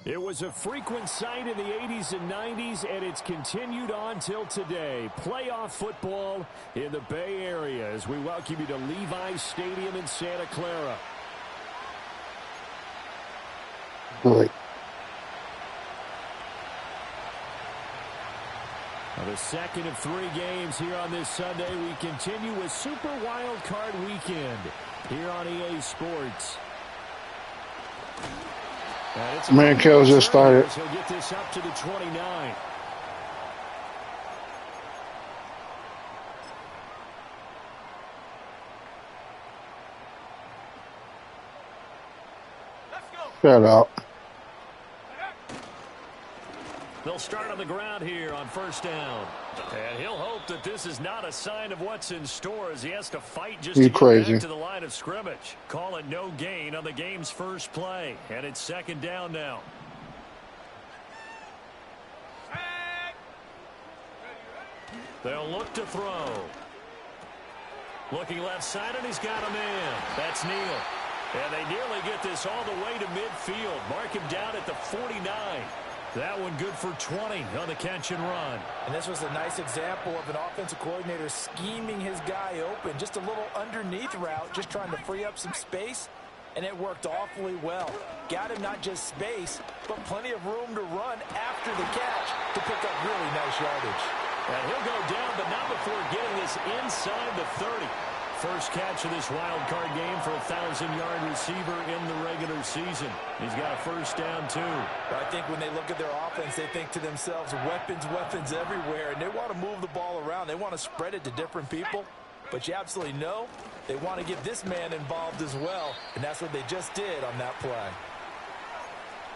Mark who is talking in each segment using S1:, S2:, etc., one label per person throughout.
S1: It was a frequent sight in the 80s and 90s, and it's continued on till today. Playoff football in the Bay Area as we welcome you to Levi's Stadium in Santa Clara.
S2: Boy.
S1: The second of 3 games here on this Sunday. We continue with Super Wild Card Weekend here on EA Sports.
S2: Mankel's just started.
S1: He'll get this up to the 29.
S2: Shut up.
S1: They'll start on the ground here on first down. And he'll hope that this is not a sign of what's in store as he has to fight just to get back to the line of scrimmage. Call it no gain on the game's first play. And it's second down now. They'll look to throw. Looking left side, and he's got a man. That's Neal. And they nearly get this all the way to midfield. Mark him down at the 49. That one good for 20 on the catch and run.
S3: And this was a nice example of an offensive coordinator scheming his guy open. Just a little underneath route, just trying to free up some space. And it worked awfully well. Got him not just space, but plenty of room to run after the catch to pick up really nice yardage.
S1: And he'll go down, but not before getting this inside the 30. First catch of this wild card game for a 1,000-yard receiver in the regular season. He's got a first down, too.
S3: I think when they look at their offense, they think to themselves, weapons, weapons everywhere, and they want to move the ball around. They want to spread it to different people, but you absolutely know they want to get this man involved as well, and that's what they just did on that play.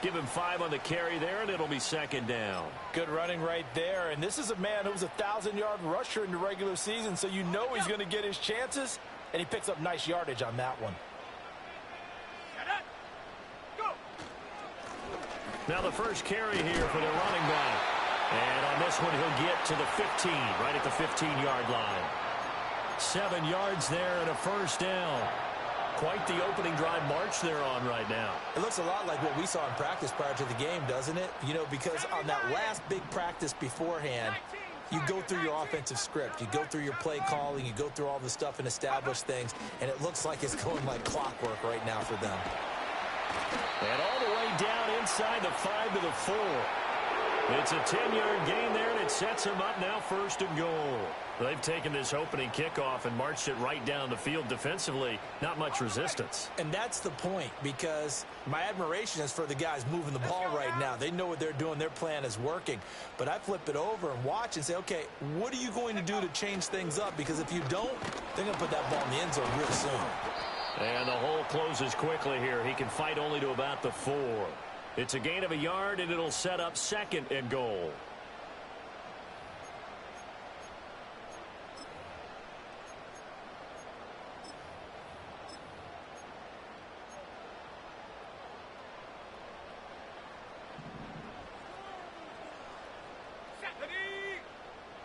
S1: Give him 5 on the carry there, and it'll be second down.
S3: Good running right there, and this is a man who was a 1,000-yard rusher in the regular season, so you know he's going to get his chances, and he picks up nice yardage on that one.
S1: Now the first carry here for the running back. And on this one, he'll get to the 15, right at the 15-yard line. 7 yards there and a first down. Quite the opening drive march they're on right now.
S3: It looks a lot like what we saw in practice prior to the game, doesn't it? You know, because on that last big practice beforehand, you go through your offensive script. You go through your play calling. You go through all the stuff and establish things. And it looks like it's going like clockwork right now for them.
S1: And all the way down inside the 5 to the 4. It's a 10-yard gain there, and it sets them up now first and goal. They've taken this opening kickoff and marched it right down the field defensively. Not much resistance.
S3: And that's the point, because my admiration is for the guys moving the ball right now. They know what they're doing. Their plan is working. But I flip it over and watch and say, okay, what are you going to do to change things up? Because if you don't, they're going to put that ball in the end zone real soon.
S1: And the hole closes quickly here. He can fight only to about the 4. It's a gain of a yard, and it'll set up second and goal.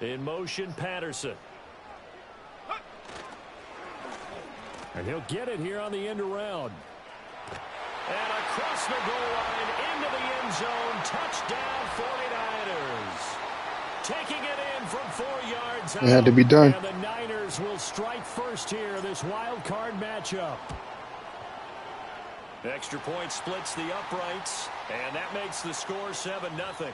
S1: In motion, Patterson. And he'll get it here on the end around. And across the goal line, into the end zone, touchdown 49ers. Taking it in from 4 yards out.
S2: It had to be done.
S1: And the Niners will strike first here, this wild card matchup. Extra point splits the uprights, and that makes the score 7-0.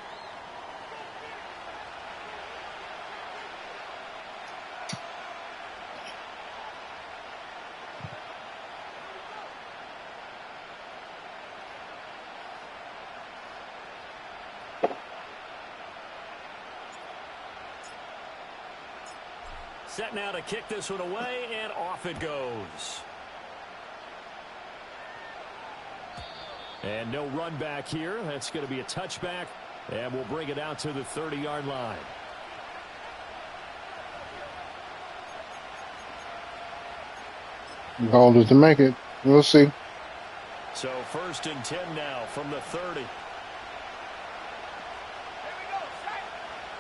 S1: Set now to kick this one away, and off it goes. And no run back here. That's going to be a touchback, and we'll bring it out to the 30-yard line.
S2: Goal is to make it. We'll see.
S1: So first and 10 now from the 30.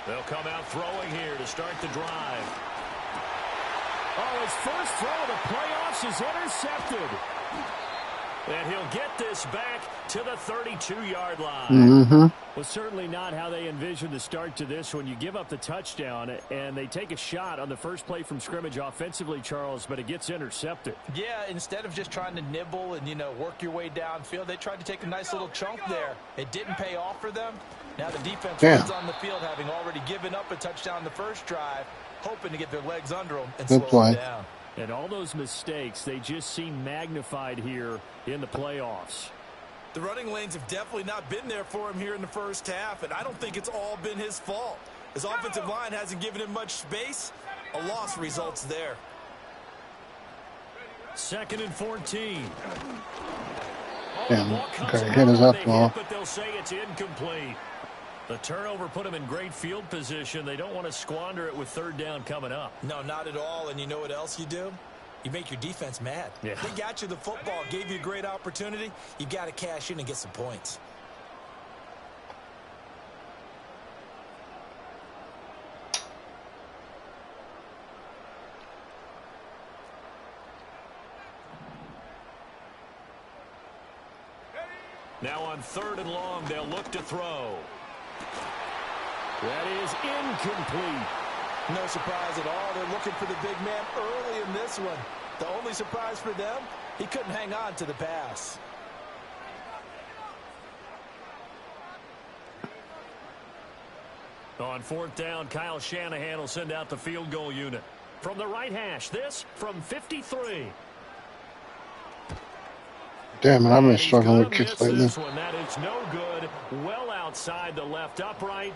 S1: They'll come out throwing here to start the drive. Oh, his first throw of the playoffs is intercepted. And he'll get this back to the 32-yard line.
S2: Mm-hmm.
S1: Well, certainly not how they envisioned the start to this when you give up the touchdown and they take a shot on the first play from scrimmage offensively, Charles, but it gets intercepted.
S3: Yeah, instead of just trying to nibble and, work your way downfield, they tried to take a nice little chunk there. It didn't pay off for them. Now the defense runs on the field, having already given up a touchdown the first drive, hoping to get their legs under them and slow them down.
S1: And all those mistakes, they just seem magnified here in the playoffs.
S3: The running lanes have definitely not been there for him here in the first half, and I don't think it's all been his fault. His offensive line hasn't given him much space. A loss results there.
S1: 2nd and 14.
S2: Damn, okay, hit us up, ball.
S1: But they'll say it's incomplete. The turnover put them in great field position. They don't want to squander it with 3rd down coming up.
S3: No, not at all. And you know what else you do? You make your defense mad.
S1: Yeah.
S3: They got you the football, gave you a great opportunity. You got to cash in and get some points.
S1: Now on 3rd and long, they'll look to throw. That is incomplete.
S3: No surprise at all. They're looking for the big man early in this one. The only surprise for them, he couldn't hang on to the pass.
S1: On 4th down, Kyle Shanahan will send out the field goal unit. From the right hash, this from 53.
S2: Damn it, I've been struggling with kicks lately.
S1: That is no good. Well outside the left upright.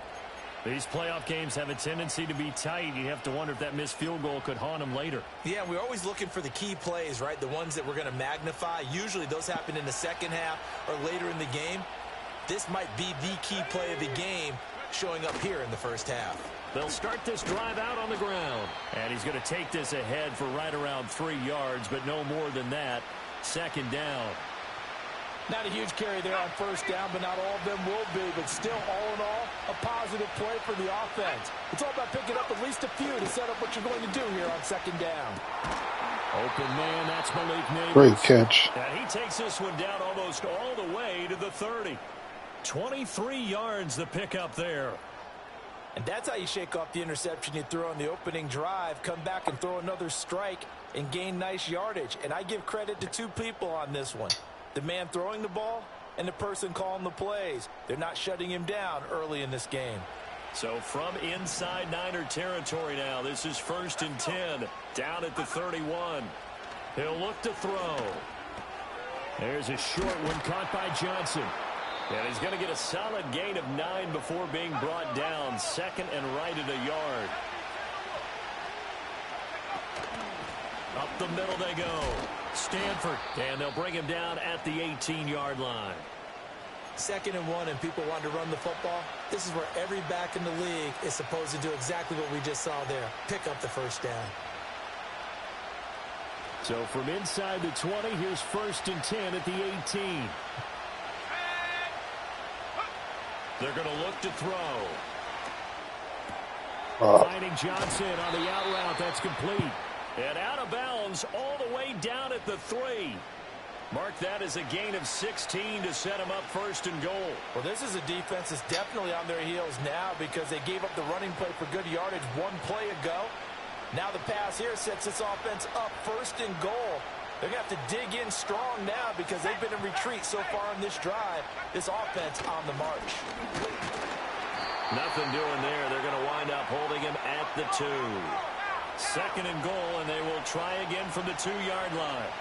S1: These playoff games have a tendency to be tight. You have to wonder if that missed field goal could haunt them later.
S3: Yeah, we're always looking for the key plays, right? The ones that we're going to magnify. Usually those happen in the second half or later in the game. This might be the key play of the game showing up here in the first half.
S1: They'll start this drive out on the ground. And he's going to take this ahead for right around 3 yards, but no more than that. 2nd down.
S3: Not a huge carry there on 1st down, but not all of them will be. But still, all in all, a positive play for the offense. It's all about picking up at least a few to set up what you're going to do here on 2nd down.
S1: Open man, that's Malik Neighbors.
S2: Great catch.
S1: And he takes this one down almost all the way to the 30. 23 yards the pickup there.
S3: And that's how you shake off the interception you threw on the opening drive. Come back and throw another strike and gain nice yardage. And I give credit to 2 people on this one. The man throwing the ball and the person calling the plays. They're not shutting him down early in this game.
S1: So from inside Niner territory now, this is 1st and 10, down at the 31. He'll look to throw. There's a short one caught by Johnson. And he's going to get a solid gain of 9 before being brought down. 2nd and right at a yard. Up the middle they go. Stanford, and they'll bring him down at the 18-yard line.
S3: 2nd and 1, and people want to run the football. This is where every back in the league is supposed to do exactly what we just saw there. Pick up the 1st down.
S1: So from inside the 20, here's 1st and 10 at the 18. They're going to look to throw. Finding Johnson on the out route. That's complete. And out of bounds all the way down at the 3. Mark that as a gain of 16 to set him up 1st and goal.
S3: Well, this is a defense that's definitely on their heels now because they gave up the running play for good yardage 1 play ago. Now the pass here sets this offense up 1st and goal. They're going to have to dig in strong now because they've been in retreat so far in this drive. This offense on the march.
S1: Nothing doing there. They're going to wind up holding him at the 2. 2nd and goal, and they will try again from the 2-yard line.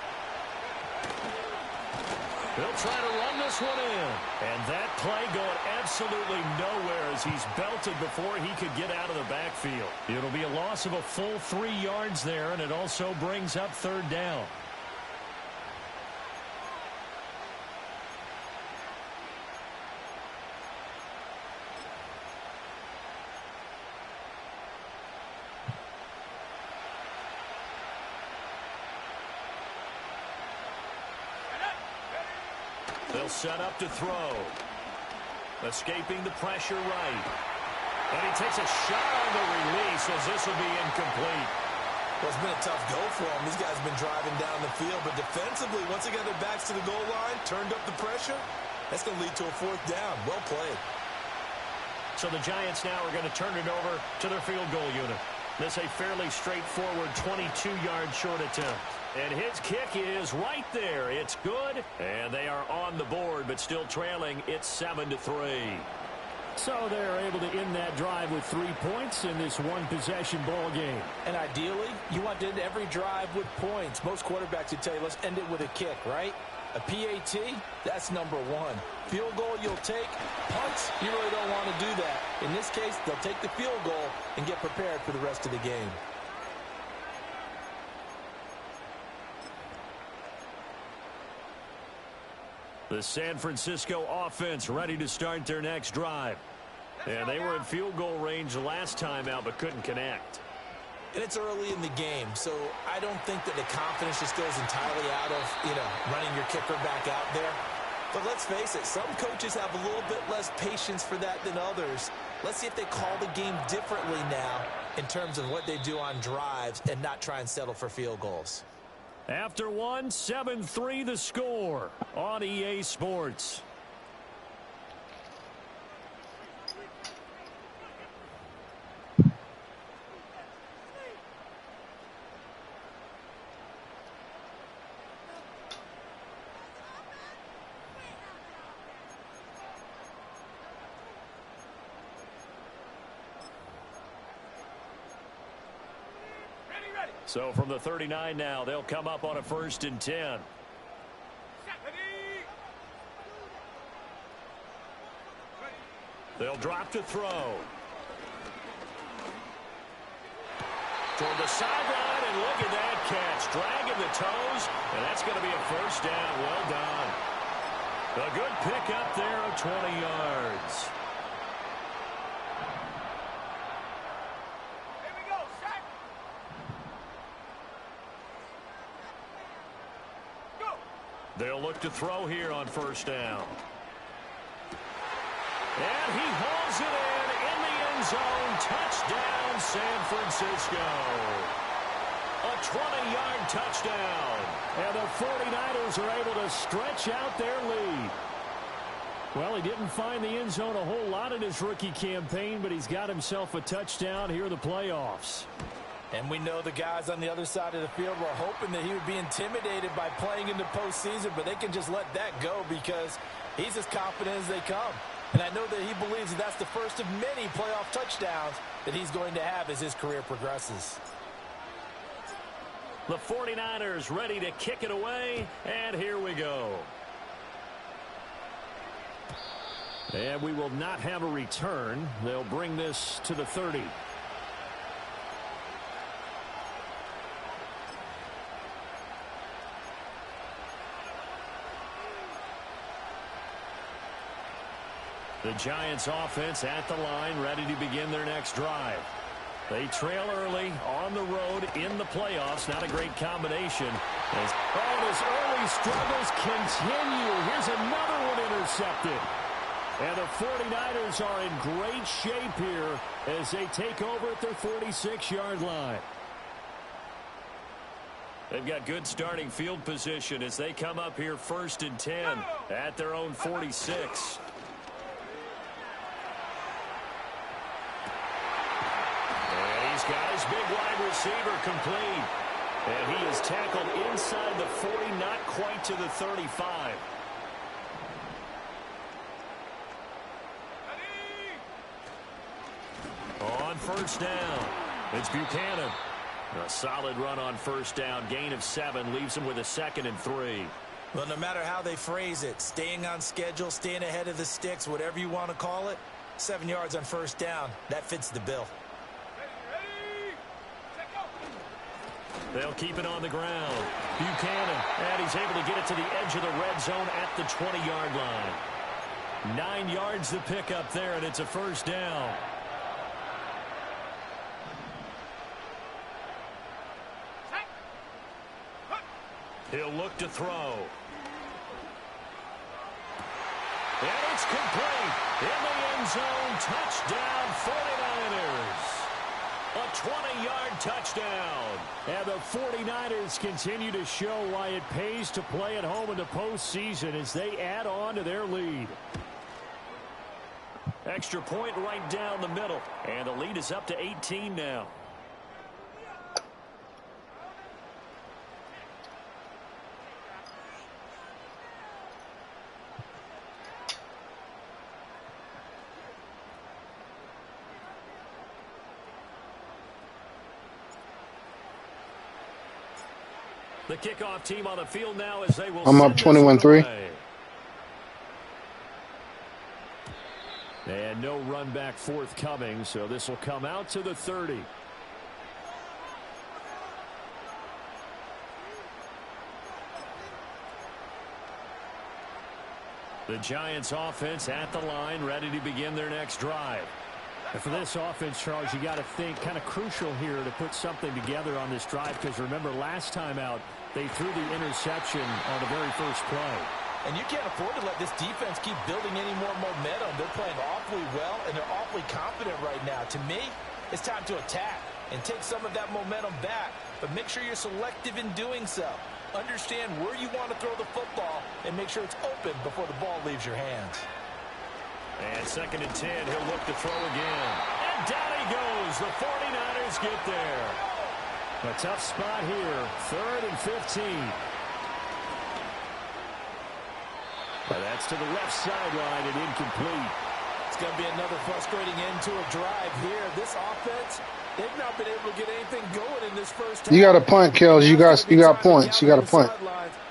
S1: They'll try to run this one in. And that play going absolutely nowhere as he's belted before he could get out of the backfield. It'll be a loss of a full 3 yards there, and it also brings up 3rd down. They'll set up to throw. Escaping the pressure right. And he takes a shot on the release as this will be incomplete.
S3: Well, it's been a tough go for them. These guys have been driving down the field, but defensively, once they got their backs to the goal line, turned up the pressure, that's going to lead to a fourth down. Well played.
S1: So the Giants now are going to turn it over to their field goal unit. This a fairly straightforward 22-yard short attempt. And his kick is right there. It's good, and they are on the board, but still trailing. It's 7-3. So they're able to end that drive with 3 points in this one-possession ball game.
S3: And ideally, you want to end every drive with points. Most quarterbacks would tell you, let's end it with a kick, right? A PAT, that's number one. Field goal you'll take. Punts, you really don't want to do that. In this case, they'll take the field goal and get prepared for the rest of the game.
S1: The San Francisco offense ready to start their next drive. And they were in field goal range last time out but couldn't connect.
S3: And it's early in the game, so I don't think that the confidence just goes entirely out of, running your kicker back out there. But let's face it, some coaches have a little bit less patience for that than others. Let's see if they call the game differently now in terms of what they do on drives and not try and settle for field goals.
S1: After one, 7-3 the score on EA Sports. So from the 39 now, they'll come up on a 1st and 10. They'll drop to throw. Toward the sideline, and look at that catch. Dragging the toes, and that's going to be a 1st down. Well done. A good pick up there of 20 yards. They'll look to throw here on 1st down. And he hauls it in the end zone. Touchdown, San Francisco. A 20-yard touchdown. And the 49ers are able to stretch out their lead. Well, he didn't find the end zone a whole lot in his rookie campaign, but he's got himself a touchdown here in the playoffs.
S3: And we know the guys on the other side of the field were hoping that he would be intimidated by playing in the postseason, but they can just let that go because he's as confident as they come. And I know that he believes that that's the first of many playoff touchdowns that he's going to have as his career progresses.
S1: The 49ers ready to kick it away, and here we go. And we will not have a return. They'll bring this to the 30. The Giants offense at the line, ready to begin their next drive. They trail early on the road in the playoffs. Not a great combination. As his early struggles continue. Here's another one intercepted. And the 49ers are in great shape here as they take over at their 46-yard line. They've got good starting field position as they come up here 1st and 10 at their own 46. Guys, big wide receiver complete. And he is tackled inside the 40, not quite to the 35. On 1st down, it's Buchanan. A solid run on 1st down. Gain of 7 leaves him with a 2nd and 3.
S3: Well, no matter how they phrase it, staying on schedule, staying ahead of the sticks, whatever you want to call it, 7 yards on 1st down, that fits the bill.
S1: They'll keep it on the ground. Buchanan, and he's able to get it to the edge of the red zone at the 20-yard line. 9 yards to pick up there, and it's a 1st down. He'll look to throw. And it's complete. In the end zone, touchdown 49ers. A A 20-yard touchdown. And the 49ers continue to show why it pays to play at home in the postseason as they add on to their lead. Extra point right down the middle. And the lead is up to 18 now. The kickoff team on the field now as they will
S2: I'm up 21-3.
S1: And no run back forthcoming, so this will come out to the 30. The Giants offense at the line, ready to begin their next drive. And for this offense, Charles, you got to think kind of crucial here to put something together on this drive, because remember last time out, they threw the interception on the very first play.
S3: And you can't afford to let this defense keep building any more momentum. They're playing awfully well, and they're awfully confident right now. To me, it's time to attack and take some of that momentum back. But make sure you're selective in doing so. Understand where you want to throw the football and make sure it's open before the ball leaves your hands.
S1: And 2nd and 10, he'll look to throw again. And down he goes. The 49ers get there. A tough spot here. 3rd and 15. And that's to the left sideline and incomplete.
S3: It's going to be another frustrating end to a drive here. This offense, they've not been able to get anything going in this first half.
S2: You got a punt, Kels. You got points. You got a punt.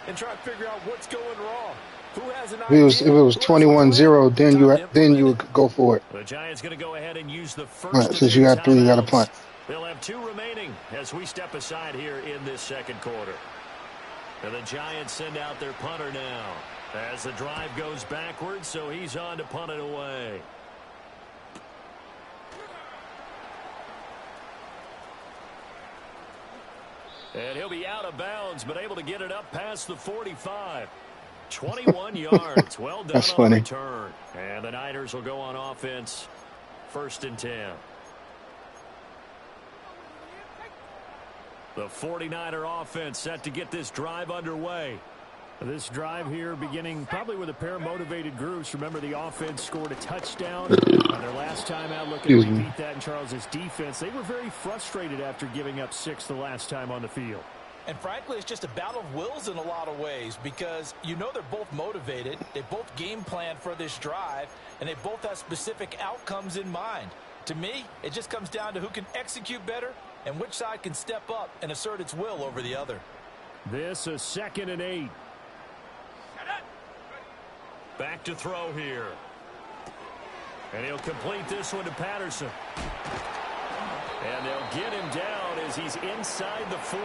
S3: And try to figure out what's going wrong. Who has an
S2: If it was 21-0, then you would go for it.
S1: The Giants going to go ahead and use the first.
S2: Right, since you got 3, you got a punt.
S1: They'll have 2 remaining as we step aside here in this second quarter. And the Giants send out their punter now as the drive goes backwards, so he's on to punt it away. And he'll be out of bounds, but able to get it up past the 45. 21 yards. Well done.
S2: That's
S1: on
S2: funny.
S1: The return. And the Niners will go on offense. 1st and 10. The 49er offense set to get this drive underway. This drive here beginning probably with a pair of motivated groups. Remember, the offense scored a touchdown on their last time out. Looking to repeat that in Charles's defense. They were very frustrated after giving up 6 the last time on the field.
S3: And frankly, it's just a battle of wills in a lot of ways, because you know they're both motivated. They both game plan for this drive, and they both have specific outcomes in mind. To me, it just comes down to who can execute better and which side can step up and assert its will over the other.
S1: This is 2nd and 8. Back to throw here. And he'll complete this one to Patterson. And they'll get him down as he's inside the 40.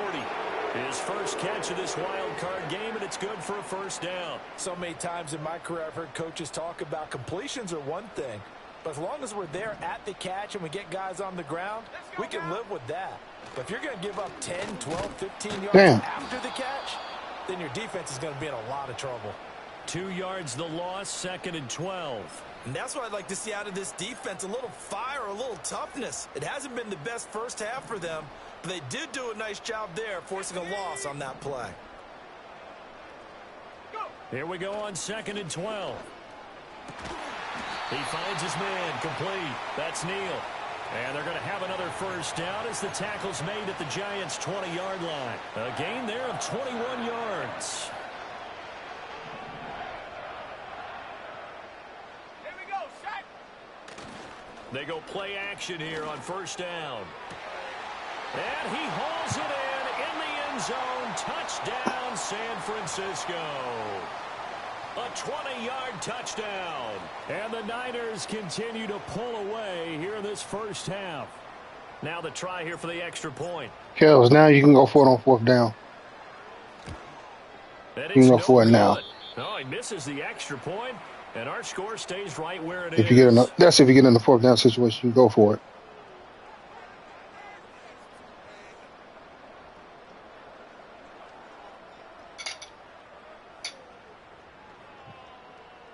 S1: His first catch of this wild card game, and it's good for a first down.
S3: So many times in my career I've heard coaches talk about completions are one thing, but as long as we're there at the catch and we get guys on the ground, we can live with that. But if you're going to give up 10, 12, 15 yards after the catch, then your defense is going to be in a lot of trouble.
S1: 2 yards the loss, 2nd and 12.
S3: And that's what I'd like to see out of this defense, a little fire, a little toughness. It hasn't been the best first half for them, but they did do a nice job there, forcing a loss on that play.
S1: Here we go on 2nd and 12. He finds his man, complete. That's Neal. And they're going to have another first down as the tackle's made at the Giants' 20-yard line. A gain there of 21 yards. They go play action here on first down. And he hauls it in the end zone. Touchdown, San Francisco. A 20-yard touchdown. And the Niners continue to pull away here in this first half. Now the try here for the extra point.
S2: Kels, now you can go for it on 4th down. You can go for it now.
S1: No, he misses the extra point. And our score stays right where it
S2: is. That's if you get in the 4th down situation, you go for it.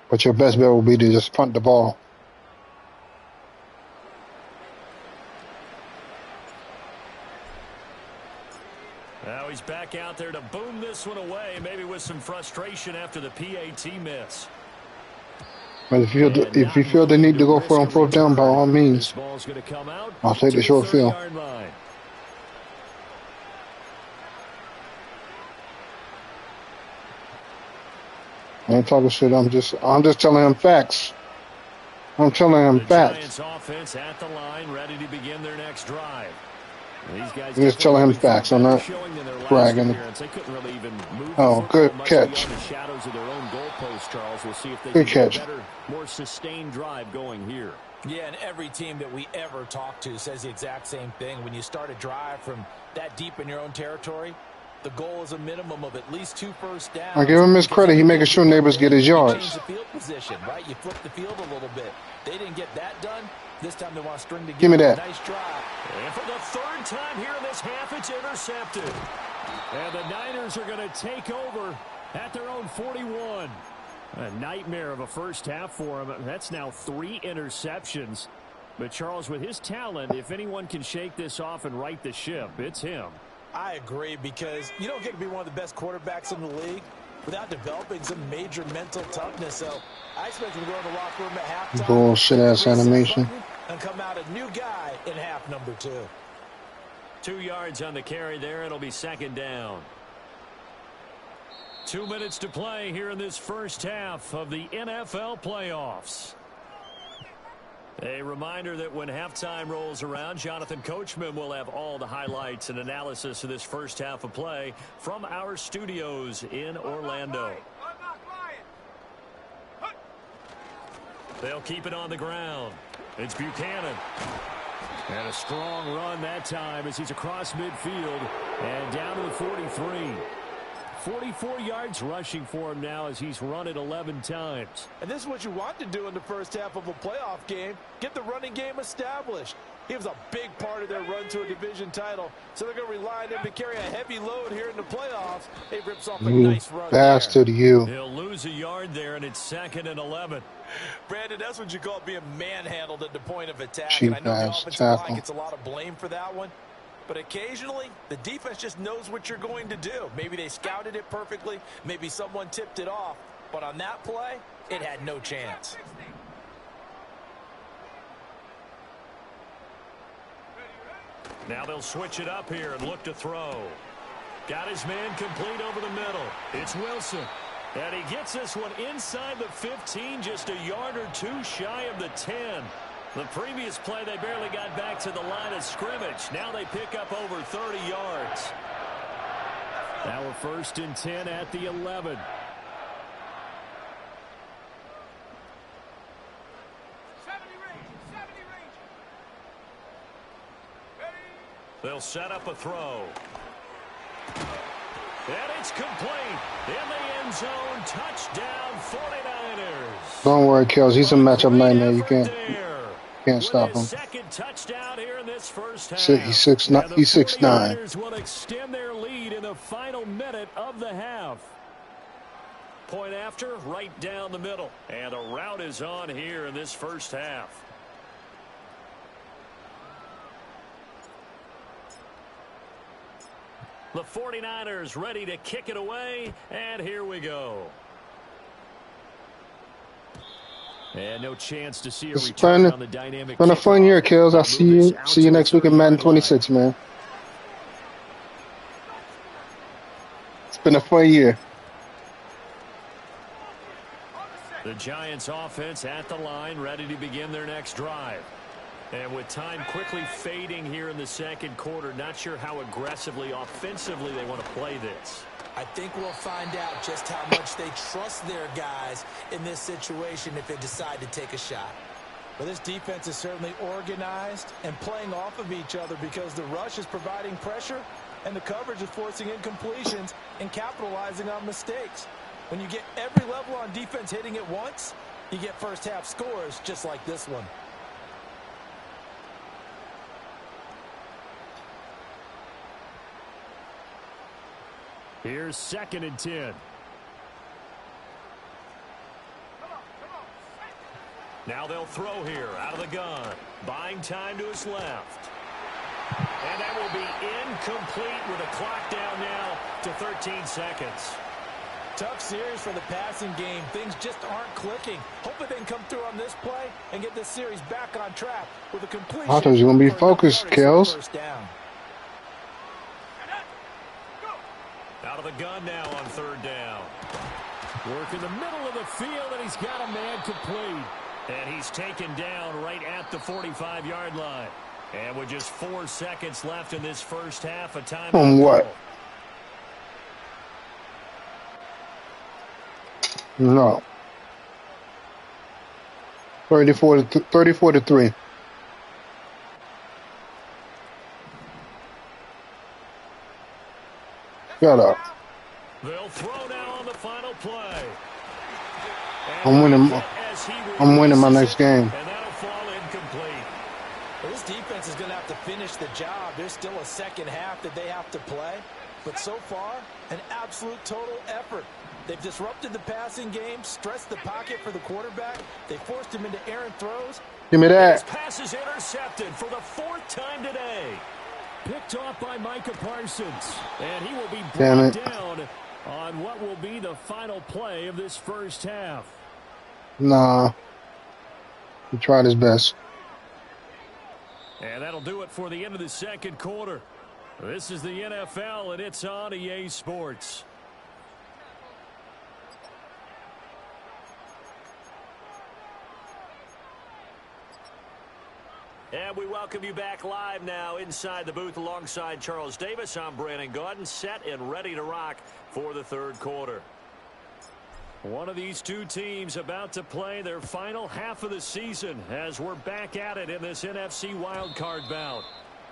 S2: But your best bet will be to just punt the ball.
S1: Now he's back out there to boom this one away, maybe with some frustration after the PAT miss.
S2: But if you feel the need to go for it on fourth down, by all means, I'll take the short field. I ain't talking shit. I'm just telling him facts. I'm telling him facts.
S1: Giants offense at the line, ready to begin their next drive. These guys
S2: I'm just telling him facts. I'm not bragging. Oh, good catch. Good catch.
S1: More sustained drive going here.
S3: Yeah, and every team that we ever talk to says the exact same thing. When you start a drive from that deep in your own territory, the goal is a minimum of at least 2 first downs.
S2: I give him his credit. He making sure neighbors get his yards.
S3: You change the field position, right? You flip the field a little bit. They didn't get that done. This time they want to string together.
S2: Give me that.
S3: Nice drive.
S1: And for the third time here in this half, it's intercepted. And the Niners are going to take over at their own 41. A nightmare of a first half for him. That's now 3 interceptions. But Charles, with his talent, if anyone can shake this off and right the ship, it's him.
S3: I agree, because you don't get to be one of the best quarterbacks in the league without developing some major mental toughness. So I expect him to go in the locker room at halftime.
S2: Bullshit-ass animation.
S3: And come out a new guy in half number 2.
S1: 2 yards on the carry there. It'll be second down. 2 minutes to play here in this first half of the NFL playoffs. A reminder that when halftime rolls around, Jonathan Coachman will have all the highlights and analysis of this first half of play from our studios in Orlando. They'll keep it on the ground. It's Buchanan. And a strong run that time as he's across midfield and down to the 43. 44 yards rushing for him now as he's run it 11 times.
S3: And this is what you want to do in the first half of a playoff game. Get the running game established. He was a big part of their run to a division title. So they're going to rely on him to carry a heavy load here in the playoffs. He rips off a nice run.
S2: Bastard, you.
S1: He'll lose a yard there, and it's 2nd and 11.
S3: Brandon, that's what you call being manhandled at the point of attack.
S2: Cheap
S3: and I know the offensive
S2: tackle.
S3: line gets a lot of blame for that one. But occasionally, the defense just knows what you're going to do. Maybe they scouted it perfectly. Maybe someone tipped it off. But on that play, it had no chance.
S1: Now they'll switch it up here and look to throw. Got his man complete over the middle. It's Wilson. And he gets this one inside the 15, just a yard or 2 shy of the 10. The previous play, they barely got back to the line of scrimmage. Now they pick up over 30 yards. Now we're 1st and 10 at the 11. They'll set up a throw. And it's complete. In the end zone, touchdown 49ers.
S2: Don't worry, Kels. He's a matchup nightmare. You can't stop him.
S1: Second touchdown here in this first half.
S2: He's 6'9". He's 6'9".
S1: Will extend their lead in the final minute of the half. Point after, right down the middle. And a rout is on here in this first half. The 49ers ready to kick it away, and here we go. And no chance to see a return on the dynamic.
S2: It's been a fun year, Kills. I'll see you next week in Madden 26, man. It's been a fun year.
S1: The Giants offense at the line, ready to begin their next drive. And with time quickly fading here in the second quarter, not sure how aggressively, offensively they want to play this.
S3: I think we'll find out just how much they trust their guys in this situation if they decide to take a shot. But this defense is certainly organized and playing off of each other because the rush is providing pressure and the coverage is forcing incompletions and capitalizing on mistakes. When you get every level on defense hitting at once, you get first half scores just like this one.
S1: Here's 2nd and 10. Now they'll throw here out of the gun. Buying time to his left. And that will be incomplete with a clock down now to 13 seconds.
S3: Tough series for the passing game. Things just aren't clicking. Hoping they can come through on this play and get this series back on track with a completion.
S2: I thought you were going to be focused, Kels.
S1: Out of the gun now on third down. Work in the middle of the field, and he's got a man complete. And he's taken down right at the 45-yard line. And with just 4 seconds left in this first half, a time.
S2: On what? No. 34 to 3. Shut up.
S1: They'll throw now on the final play.
S2: I'm winning my next game.
S1: And that'll fall incomplete.
S3: Well, this defense is going to have to finish the job. There's still a second half that they have to play. But so far, an absolute total effort. They've disrupted the passing game, stressed the pocket for the quarterback. They forced him into errant throws.
S2: Give me that.
S1: His pass is intercepted for the 4th time today. Picked off by Micah Parsons. And he will be brought down on what will be the final play of this first half.
S2: Nah. He tried his best.
S1: And that'll do it for the end of the second quarter. This is the NFL, and it's on EA Sports. And we welcome you back live now inside the booth alongside Charles Davis. I'm Brandon Gaudin, set and ready to rock for the third quarter. One of these two teams about to play their final half of the season as we're back at it in this NFC wildcard bout.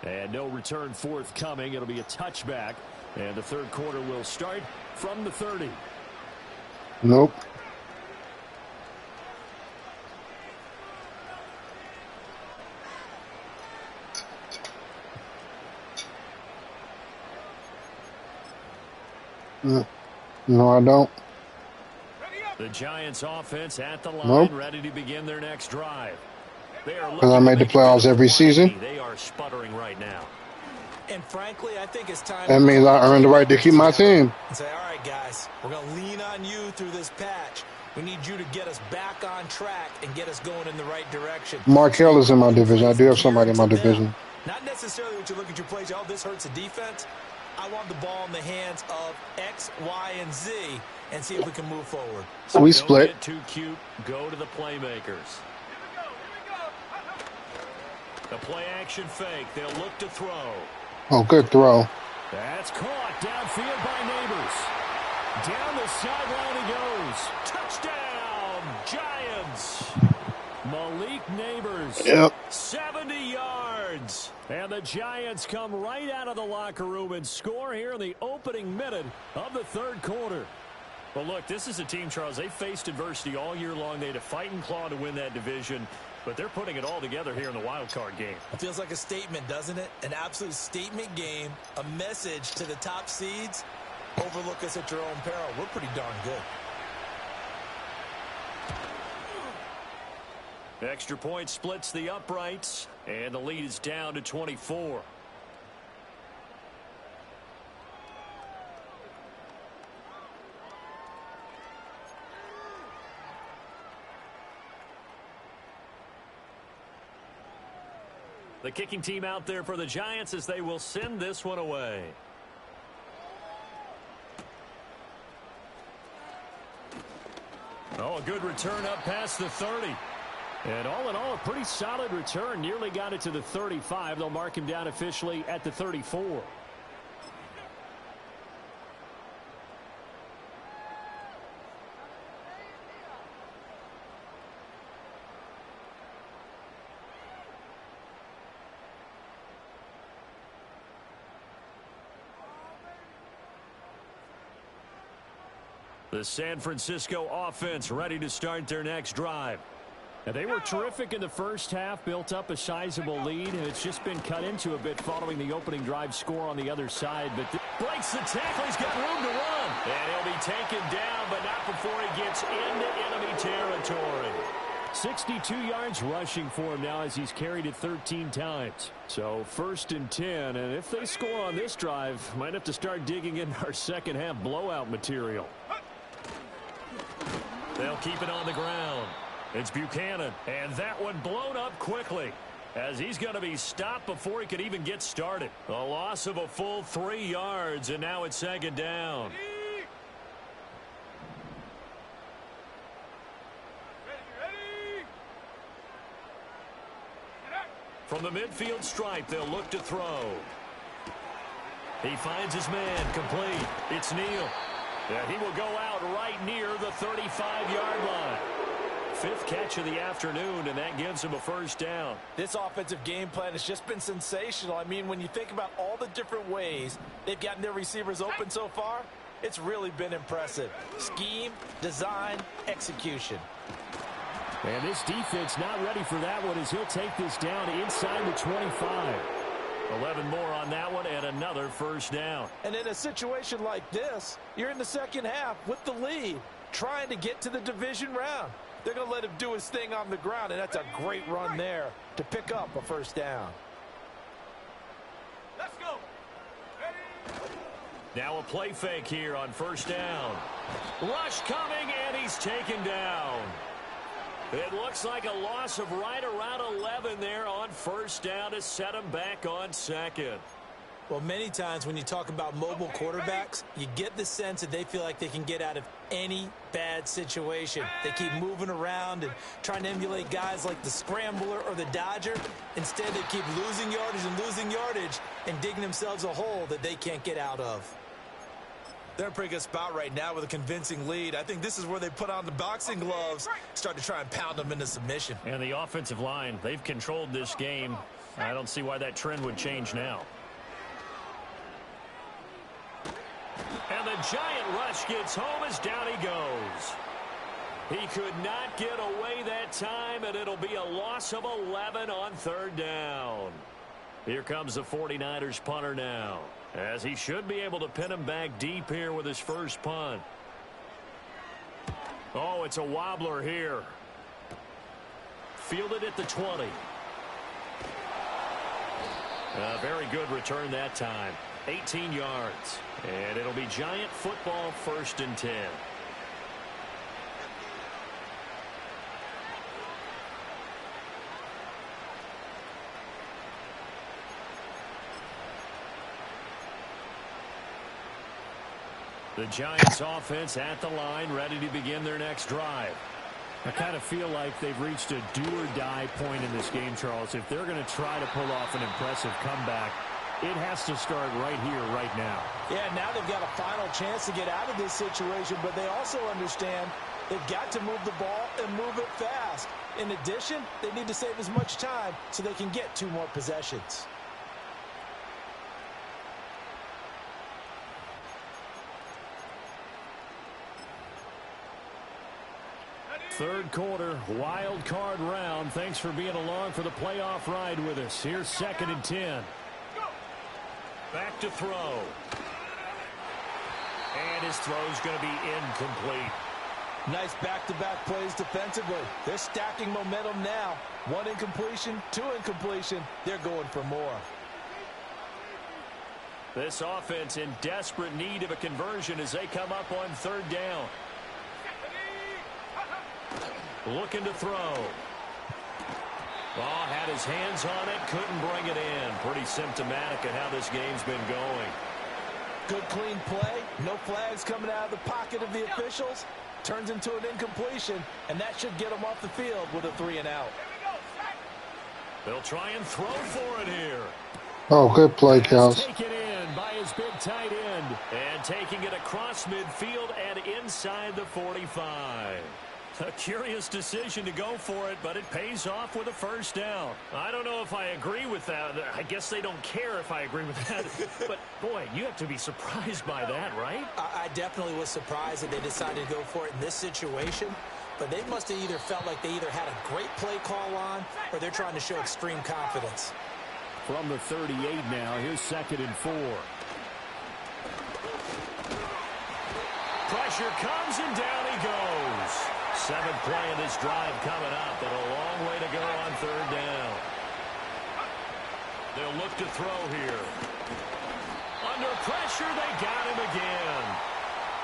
S1: And no return forthcoming. It'll be a touchback. And the third quarter will start from the 30.
S2: Nope. No, I don't.
S1: The Giants offense at the line, ready to begin their next drive.
S2: Because I made the playoffs every season.
S1: They are sputtering right now.
S3: And frankly, I think it's time.
S2: That means I earned the right to keep my team.
S3: And say, all right, guys, we're going to lean on you through this patch. We need you to get us back on track and get us going in the right direction.
S2: Markel is in my division. I do have somebody in my division.
S3: Not necessarily what you look at your plays. Oh, this hurts the defense. I want the ball in the hands of X, Y, and Z and see if we can move forward.
S1: So
S2: we split.
S1: Don't get too cute. Go to the playmakers. The play action fake. They'll look to throw.
S2: Oh, good throw.
S1: That's caught downfield by Neighbors. Down the sideline he goes. Touchdown, Giants. Malik Neighbors.
S2: Yep.
S1: 70 yards. And the Giants come right out of the locker room and score here in the opening minute of the third quarter. Well, look, this is a team, Charles. They faced adversity all year long. They had to fight and claw to win that division. But they're putting it all together here in the wild card game.
S3: It feels like a statement, doesn't it? An absolute statement game, a message to the top seeds. Overlook us at your own peril. We're pretty darn good.
S1: Extra point splits the uprights, and the lead is down to 24. The kicking team out there for the Giants as they will send this one away. Oh, a good return up past the 30. And all in all, a pretty solid return. Nearly got it to the 35. They'll mark him down officially at the 34. The San Francisco offense ready to start their next drive. And they were terrific in the first half, built up a sizable lead, and it's just been cut into a bit following the opening drive score on the other side. But breaks the tackle. He's got room to run. And he'll be taken down, but not before he gets into enemy territory. 62 yards rushing for him now as he's carried it 13 times. So 1st and 10, and if they score on this drive, might have to start digging in our second half blowout material. They'll keep it on the ground. It's Buchanan, and that one blown up quickly as he's going to be stopped before he could even get started. A loss of a full 3 yards, and now it's 2nd down. From the midfield stripe, they'll look to throw. He finds his man, complete. It's Neal. Yeah, he will go out right near the 35-yard line. 5th catch of the afternoon, and that gives him a 1st down.
S3: This offensive game plan has just been sensational. I mean, when you think about all the different ways they've gotten their receivers open so far, it's really been impressive. Scheme, design, execution.
S1: And this defense not ready for that one as he'll take this down inside the 25. 11 more on that one and another 1st down.
S3: And in a situation like this, you're in the second half with the lead, trying to get to the division round. They're going to let him do his thing on the ground, and that's a great run there to pick up a 1st down.
S4: Let's go.
S1: Now a play fake here on 1st down. Rush coming, and he's taken down. It looks like a loss of right around 11 there on 1st down to set him back on 2nd.
S3: Well, many times when you talk about mobile quarterbacks, you get the sense that they feel like they can get out of any bad situation. They keep moving around and trying to emulate guys like the Scrambler or the Dodger. Instead, they keep losing yardage and digging themselves a hole that they can't get out of. They're in a pretty good spot right now with a convincing lead. I think this is where they put on the boxing gloves, start to try and pound them into submission.
S1: And the offensive line, they've controlled this game. I don't see why that trend would change now. And the giant rush gets home as down he goes. He could not get away that time, and it'll be a loss of 11 on 3rd down. Here comes the 49ers punter now, as he should be able to pin him back deep here with his 1st punt. Oh, it's a wobbler here. Fielded at the 20. A very good return that time. 18 yards. And it'll be Giant football 1st and 10. The Giants offense at the line, ready to begin their next drive. I kind of feel like they've reached a do-or-die point in this game, Charles. If they're going to try to pull off an impressive comeback, it has to start right here, right now.
S3: Yeah, now they've got a final chance to get out of this situation, but they also understand they've got to move the ball and move it fast. In addition, they need to save as much time so they can get 2 more possessions.
S1: Third quarter, wild card round. Thanks for being along for the playoff ride with us. Here's 2nd and 10. Back to throw. And his throw's going to be incomplete.
S3: Nice back-to-back plays defensively. They're stacking momentum now. 1 incompletion, 2 incompletion. They're going for more.
S1: This offense in desperate need of a conversion as they come up on 3rd down. Looking to throw. Oh, had his hands on it, couldn't bring it in. Pretty symptomatic of how this game's been going.
S3: Good clean play. No flags coming out of the pocket of the officials. Turns into an incompletion, and that should get them off the field with a 3 and out.
S1: They'll try and throw for it here.
S2: Oh, good play, Kels.
S1: Taken in by his big tight end. And taking it across midfield and inside the 45. A curious decision to go for it, but it pays off with a 1st down. I don't know if I agree with that. I guess they don't care if I agree with that. But, boy, you have to be surprised by that, right?
S3: I definitely was surprised that they decided to go for it in this situation. But they must have either felt like they either had a great play call on or they're trying to show extreme confidence.
S1: From the 38 now, here's 2nd and 4. Pressure comes and down he goes. seventh play of this drive coming up, and a long way to go on third down. They'll look to throw here. Under pressure, they got him again.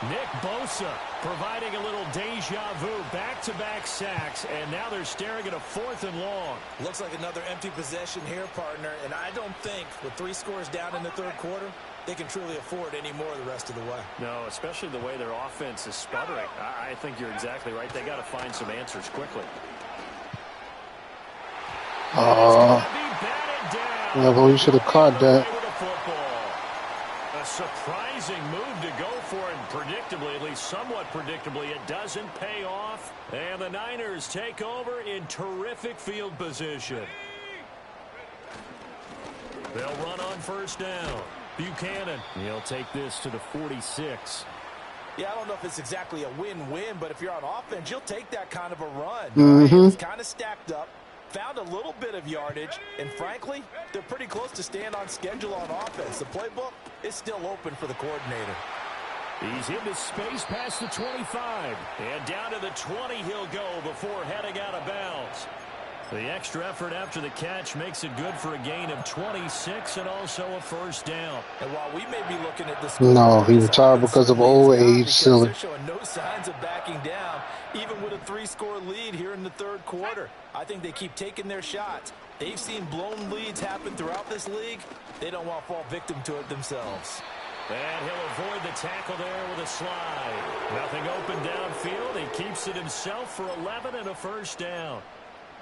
S1: Nick Bosa providing a little deja vu, back-to-back sacks, and now they're staring at a 4th and long.
S3: Looks like another empty possession here, partner, and I don't think with 3 scores down in the third quarter, they can truly afford any more the rest of the way.
S1: No, especially the way their offense is sputtering. I think you're exactly right. They got to find some answers quickly.
S2: Yeah, but we should have caught that.
S1: A surprising move to go for, and predictably, at least somewhat predictably, it doesn't pay off. And the Niners take over in terrific field position. They'll run on first down. Buchanan, he'll take this to the 46.
S3: Yeah, I don't know if it's exactly a win-win, but if you're on offense, you'll take that kind of a run.
S2: Mm-hmm.
S3: It's kind of stacked up, found a little bit of yardage, and frankly, they're pretty close to staying on schedule on offense. The playbook is still open for the coordinator.
S1: He's into space past the 25, and down to the 20 he'll go before heading out of bounds. The extra effort after the catch makes it good for a gain of 26 and also a first down.
S3: And while we may be looking at this,
S2: no, he retired because of old age. Silly.
S3: They're showing no signs of backing down, even with a 3-score lead here in the third quarter. I think they keep taking their shots. They've seen blown leads happen throughout this league. They don't want to fall victim to it themselves.
S1: And he'll avoid the tackle there with a slide. Nothing open downfield. He keeps it himself for 11 and a first down.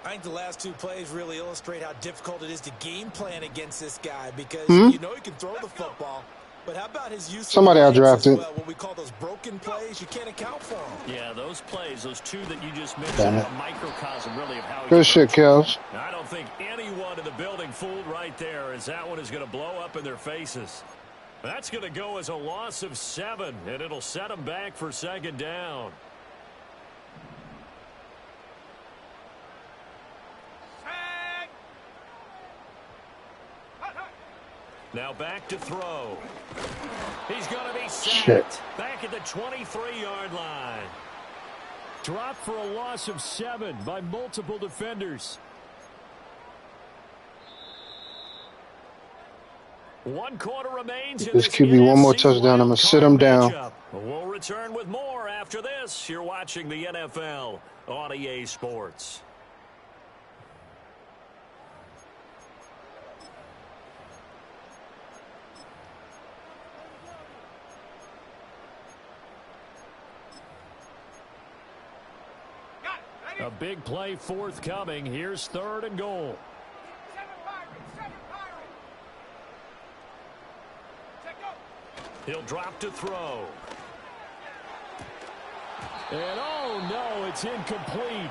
S3: I think the last 2 plays really illustrate how difficult it is to game plan against this guy because you know he can throw the football, but how about his use
S2: Somebody
S3: of
S2: drafted.
S3: well, what we call those broken plays? You can't account for them.
S1: Yeah, those plays, those 2 that you just mentioned, a microcosm really of how he
S2: good shit, Kels.
S1: I don't think anyone in the building fooled right there, as that one is going to blow up in their faces. That's going to go as a loss of 7, and it'll set them back for second down. Now back to throw. He's going to be sacked.
S2: Shit.
S1: Back at the 23-yard line. Dropped for a loss of 7 by multiple defenders. 1 quarter remains.
S2: This QB one more touchdown. I'm going to sit him down.
S1: We'll return with more after this. You're watching the NFL on EA Sports. A big play forthcoming. Here's 3rd and goal. He'll drop to throw. And oh no, it's incomplete.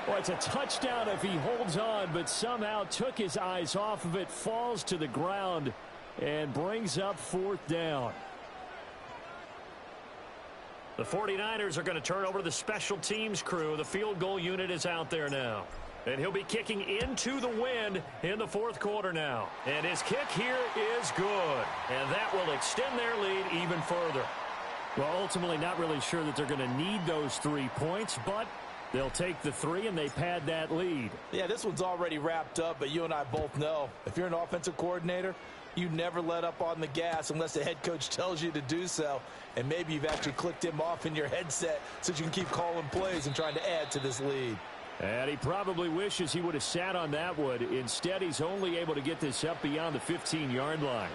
S1: Well, it's a touchdown if he holds on, but somehow took his eyes off of it, falls to the ground, and brings up 4th down. The 49ers are going to turn over to the special teams crew. The field goal unit is out there now. And he'll be kicking into the wind in the 4th quarter now. And his kick here is good. And that will extend their lead even further. Well, ultimately not really sure that they're going to need those 3 points, but they'll take the 3 and they pad that lead.
S3: Yeah, this one's already wrapped up, but you and I both know if you're an offensive coordinator, you never let up on the gas unless the head coach tells you to do so. And maybe you've actually clicked him off in your headset so you can keep calling plays and trying to add to this lead.
S1: And he probably wishes he would have sat on that one. Instead, he's only able to get this up beyond the 15-yard line.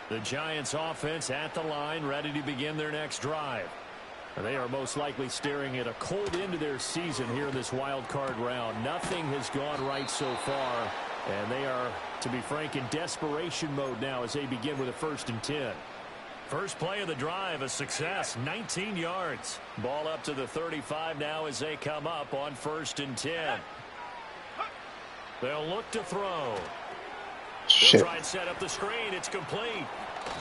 S1: The Giants offense at the line, ready to begin their next drive. They are most likely staring at a cold end to their season here in this wild card round. Nothing has gone right so far, and they are, to be frank, in desperation mode now as they begin with a 1st and 10. First play of the drive, a success, 19 yards. Ball up to the 35 now as they come up on 1st and 10. They'll look to throw.
S2: Shit.
S1: They'll try and set up the screen. It's complete.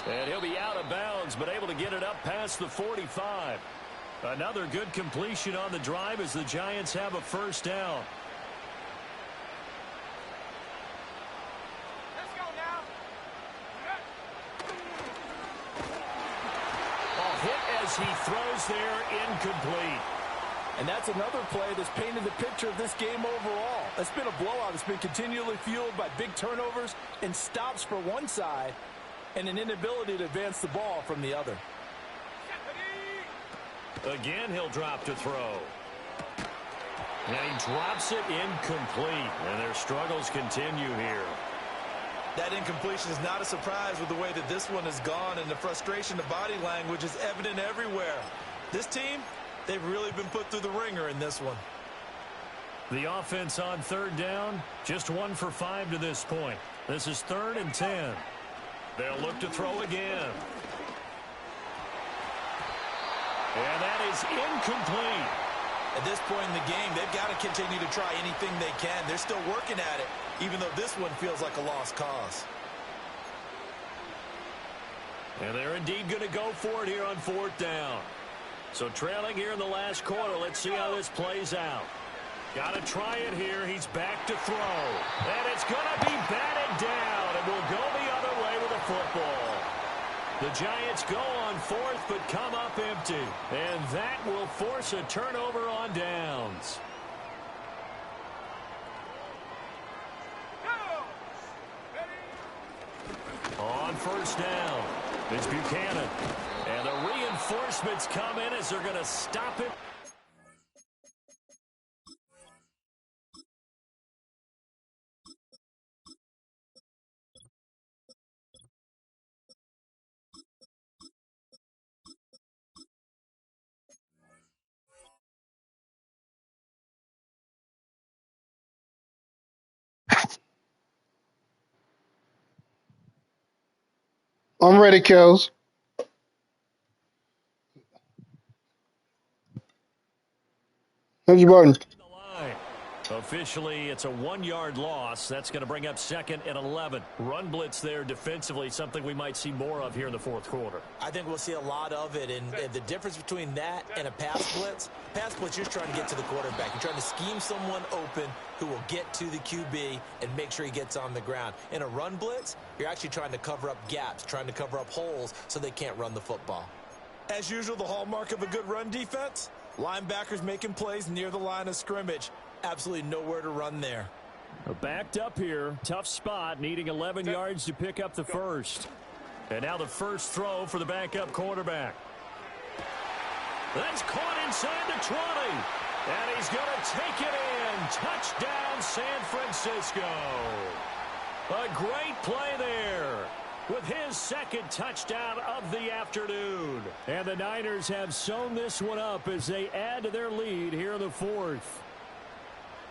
S1: And he'll be out of bounds, but able to get it up past the 45. Another good completion on the drive as the Giants have a 1st down. as he throws there, incomplete.
S3: And that's another play that's painted the picture of this game overall. It's been a blowout. It's been continually fueled by big turnovers and stops for one side and an inability to advance the ball from the other.
S1: Again, he'll drop to throw. And he drops it incomplete. And their struggles continue here.
S3: That incompletion is not a surprise with the way that this one has gone, and the frustration of body language is evident everywhere. This team, they've really been put through the ringer in this one.
S1: The offense on third down, just 1 for 5 to this point. This is 3rd and 10. They'll look to throw again. And that is incomplete.
S3: At this point in the game, they've got to continue to try anything they can. They're still working at it, even though this one feels like a lost cause.
S1: And they're indeed going to go for it here on 4th down. So trailing here in the last quarter. Let's see how this plays out. Got to try it here. He's back to throw. And it's going to be batted down. And will go the other way with a football. The Giants go on 4th, but come up empty. And that will force a turnover on downs. On 1st down, it's Buchanan. And the reinforcements come in as they're going to stop it.
S2: I'm ready, Kels. How's your button?
S1: Officially, it's a 1-yard loss. That's going to bring up 2nd and 11. Run blitz there defensively, something we might see more of here in the 4th quarter.
S3: I think we'll see a lot of it, and the difference between that and a pass blitz, you're trying to get to the quarterback. You're trying to scheme someone open who will get to the QB and make sure he gets on the ground. In a run blitz, you're actually trying to cover up gaps, trying to cover up holes so they can't run the football. As usual, the hallmark of a good run defense, linebackers making plays near the line of scrimmage. Absolutely nowhere to run there.
S1: Backed up here. Tough spot. Needing 11 yards to pick up the first. And now the first throw for the backup quarterback. That's caught inside the 20. And he's going to take it in. Touchdown, San Francisco. A great play there with his 2nd touchdown of the afternoon. And the Niners have sewn this one up as they add to their lead here in the 4th.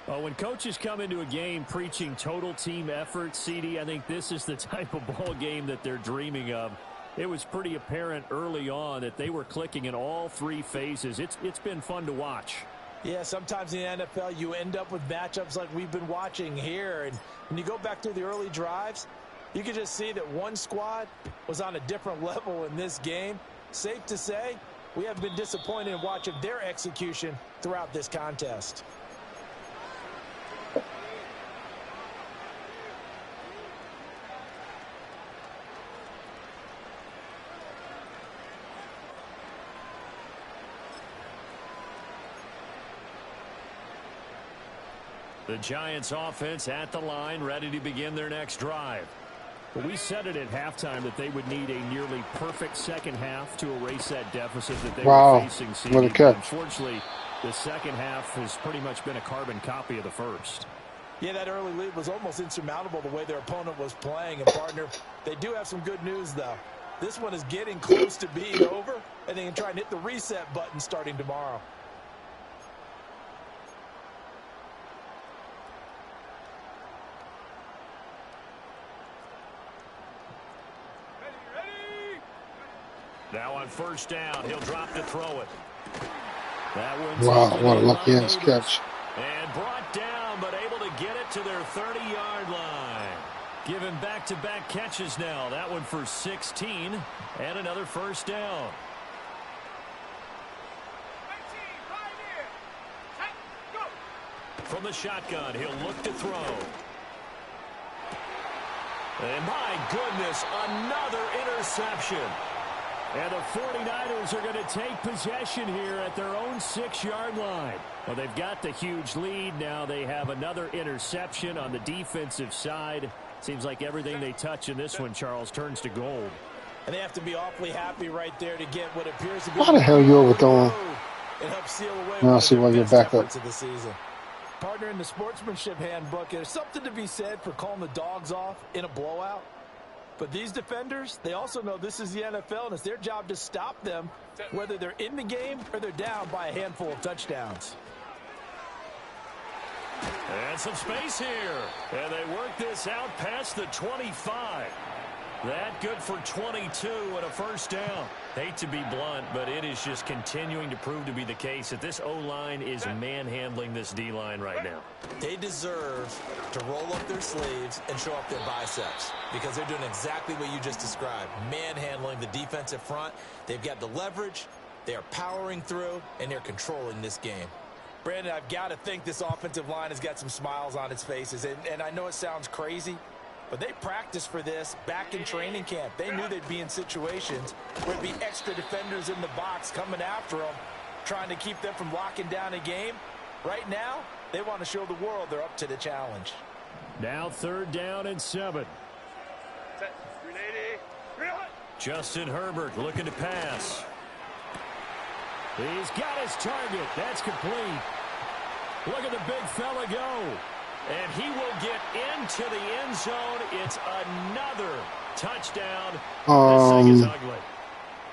S1: Well, when coaches come into a game preaching total team effort, CD, I think this is the type of ball game that they're dreaming of. It was pretty apparent early on that they were clicking in all 3 phases. It's been fun to watch.
S3: Yeah, sometimes in the NFL you end up with matchups like we've been watching here. And when you go back through the early drives, you can just see that one squad was on a different level in this game. Safe to say, we have been disappointed in watching their execution throughout this contest.
S1: The Giants offense at the line, ready to begin their next drive. Well, we said it at halftime that they would need a nearly perfect second half to erase that deficit that they were facing.
S2: What a catch.
S1: Unfortunately, the second half has pretty much been a carbon copy of the first.
S3: Yeah, that early lead was almost insurmountable the way their opponent was playing. And, partner, they do have some good news, though. This one is getting close to being over, and they can try and hit the reset button starting tomorrow.
S1: Now on 1st down, he'll drop to throw it. That one's
S2: what a lucky ass catch.
S1: And brought down, but able to get it to their 30-yard line. Given back-to-back catches now. That one for 16 and another 1st down. From the shotgun, he'll look to throw. And my goodness, another interception. And the 49ers are going to take possession here at their own 6-yard line. Well, they've got the huge lead. Now they have another interception on the defensive side. Seems like everything they touch in this one, Charles, turns to gold.
S3: And they have to be awfully happy right there to get what appears to be...
S2: Why the hell you overthrowing?
S3: It helps seal away
S2: Now I see why you're back up.
S3: of the season. Partner, in the sportsmanship handbook, there's something to be said for calling the dogs off in a blowout. But these defenders, they also know this is the NFL, and it's their job to stop them, whether they're in the game or they're down by a handful of touchdowns.
S1: And some space here. And they work this out past the 25. That good for 22 and a first down. Hate to be blunt, but it is just continuing to prove to be the case that this O-line is manhandling this D-line right now.
S3: They deserve to roll up their sleeves and show up their biceps because they're doing exactly what you just described, manhandling the defensive front. They've got the leverage, they are powering through, and they're controlling this game. Brandon, I've got to think this offensive line has got some smiles on its faces, and I know it sounds crazy, but they practiced for this back in training camp. They knew they'd be in situations where there'd be extra defenders in the box coming after them, trying to keep them from locking down a game. Right now, they want to show the world they're up to the challenge.
S1: Now 3rd down and 7. Justin Herbert looking to pass. He's got his target. That's complete. Look at the big fella go. And he will get into the end zone. It's another touchdown. This thing is ugly.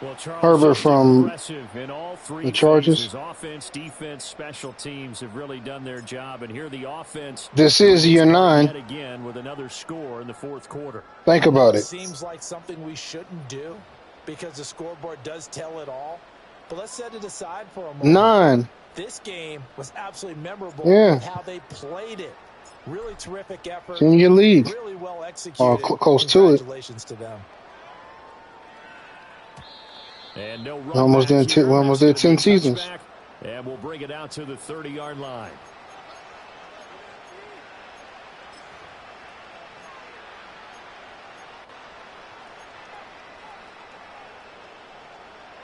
S1: Well, Charles,
S2: Herbert from
S1: in all three
S2: the Chargers.
S1: Phases, offense, defense, special teams have really done their job. And here the offense.
S2: This is year 9.
S1: Again with another score in the 4th quarter.
S2: Think about it.
S3: Seems like something we shouldn't do because the scoreboard does tell it all. But let's set it aside for a moment.
S2: 9.
S3: This game was absolutely memorable
S2: Yeah.
S3: how they played it. Really terrific effort.
S2: In your league.
S3: Really well executed.
S2: Close to it.
S3: Congratulations to them.
S1: And no
S2: almost did 10 seasons.
S1: And we'll bring it out to the 30-yard line.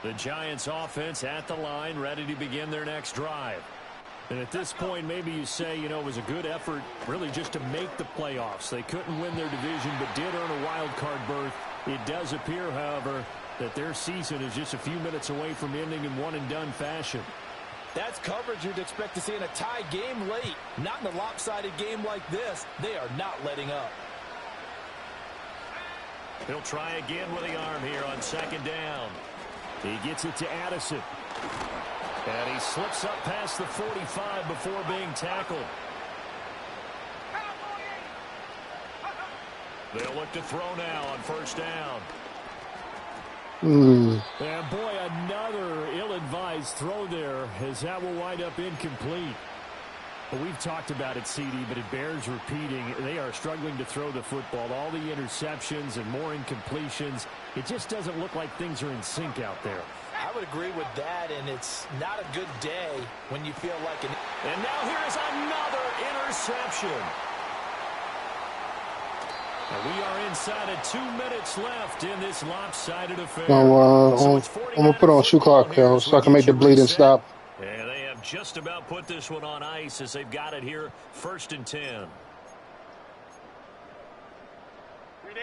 S1: The Giants offense at the line, ready to begin their next drive. And at this point, maybe you say, you know, it was a good effort really just to make the playoffs. They couldn't win their division, but did earn a wild card berth. It does appear, however, that their season is just a few minutes away from ending in one-and-done fashion.
S3: That's coverage you'd expect to see in a tie game late. Not in a lopsided game like this. They are not letting up.
S1: He'll try again with the arm here on 2nd down. He gets it to Addison. And he slips up past the 45 before being tackled. They'll look to throw now on 1st down. And boy, another ill-advised throw there as that will wind up incomplete. Well, we've talked about it, CD, but it bears repeating. They are struggling to throw the football. All the interceptions and more incompletions. It just doesn't look like things are in sync out there.
S3: I would agree with that, and it's not a good day when you feel like an...
S1: And now here's another interception. And we are inside of 2 minutes left in this lopsided affair.
S2: I'm going to put on 2 clock, so I can make the bleeding stop.
S1: And they have just about put this one on ice as they've got it here, 1st and 10.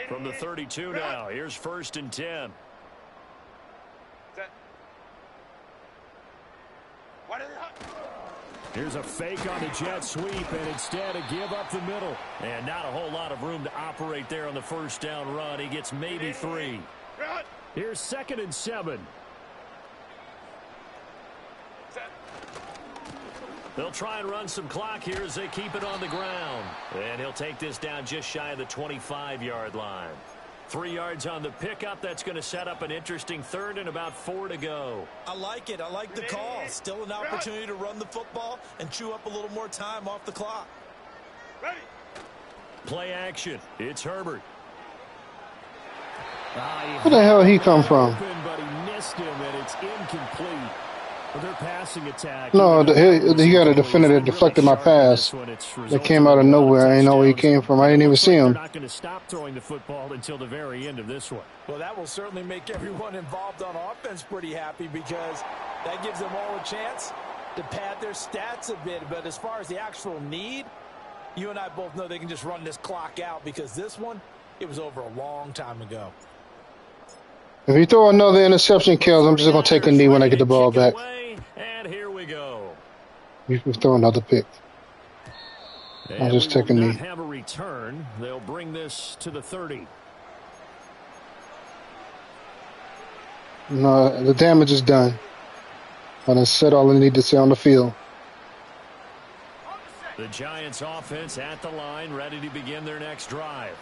S1: From the 32 now, here's 1st and 10. Here's a fake on the jet sweep, and instead a give up the middle. And not a whole lot of room to operate there on the 1st down run. He gets maybe 3. Here's 2nd and 7. They'll try and run some clock here as they keep it on the ground. And he'll take this down just shy of the 25-yard line. 3 yards on the pickup. That's going to set up an interesting 3rd and about 4 to go.
S3: I like it. I like the call. Still an opportunity to run the football and chew up a little more time off the clock.
S1: Ready. Play action. It's Herbert.
S2: Where the hell he come from?
S1: But he missed him, and it's incomplete. Their passing attack.
S2: No, he got a defender that deflected my pass. That came out of nowhere. I didn't know where he came from. I didn't even see him.
S1: They're not going to stop throwing the football until the very end of this one.
S3: Well, that will certainly make everyone involved on offense pretty happy because that gives them all a chance to pad their stats a bit. But as far as the actual need, you and I both know they can just run this clock out because this one, it was over a long time ago.
S2: If you throw another interception, Kels, I'm just going to take a knee when I get the ball back.
S1: And here we go.
S2: You can throw another pick. I'll just take a knee.
S1: Have a return. They'll bring this to the 30.
S2: No, the damage is done. I done said all I need to say on the field.
S1: The Giants offense at the line, ready to begin their next drive.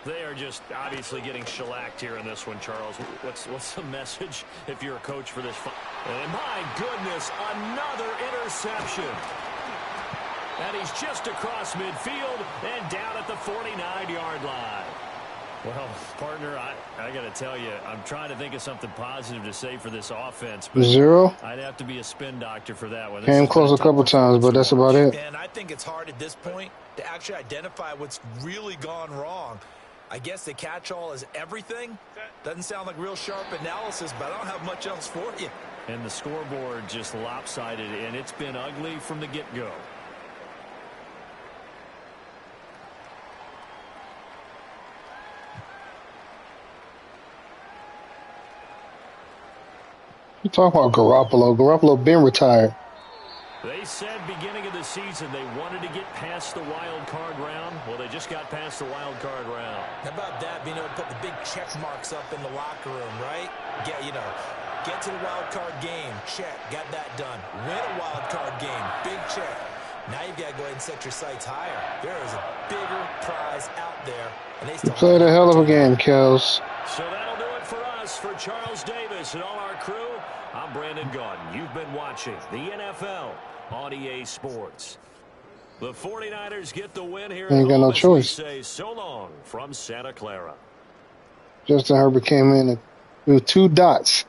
S1: They are just obviously getting shellacked here in this one, Charles. What's the message if you're a coach for this? And my goodness, another interception. And he's just across midfield and down at the 49-yard line. Well, partner, I got to tell you, I'm trying to think of something positive to say for this offense. But
S2: 0.
S1: I'd have to be a spin doctor for that one.
S2: Came close a couple times, but that's about it.
S3: And I think it's hard at this point to actually identify what's really gone wrong. I guess the catch-all is everything. Doesn't sound like real sharp analysis, but I don't have much else for you.
S1: And the scoreboard just lopsided, and it's been ugly from the get-go.
S2: You talk about Garoppolo. Garoppolo been retired.
S1: They said beginning of the season they wanted to get past the wild card round. Well, they just got past the wild card round.
S3: How about that, being able to put the big check marks up in the locker room, right? Get to the wild card game. Check. Got that done. Win a wild card game. Big check. Now you've got to go ahead and set your sights higher. There is a bigger prize out there. And they still
S2: played a hell of a game, Kels.
S1: So that'll do it for us. For Charles Davis and all our crew, I'm Brandon Gaudin. You've been watching the NFL on EA Sports. The 49ers get the win here.
S2: Ain't got no choice.
S1: Say so long from Santa Clara.
S2: Justin Herbert came in with 2 dots.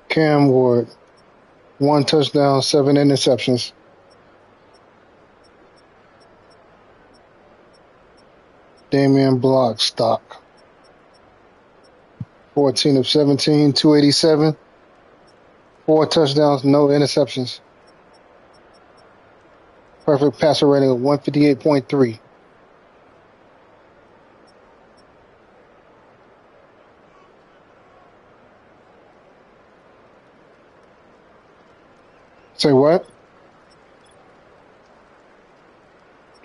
S2: Cam Ward, 1 touchdown, 7 interceptions. Damian Blockstock, 14 of 17, 287, 4 touchdowns, no interceptions. Perfect passer rating of 158.3. Say what?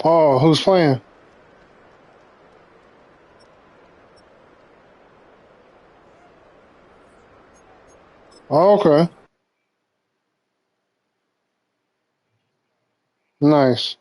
S2: Oh, who's playing? Oh, okay. Nice.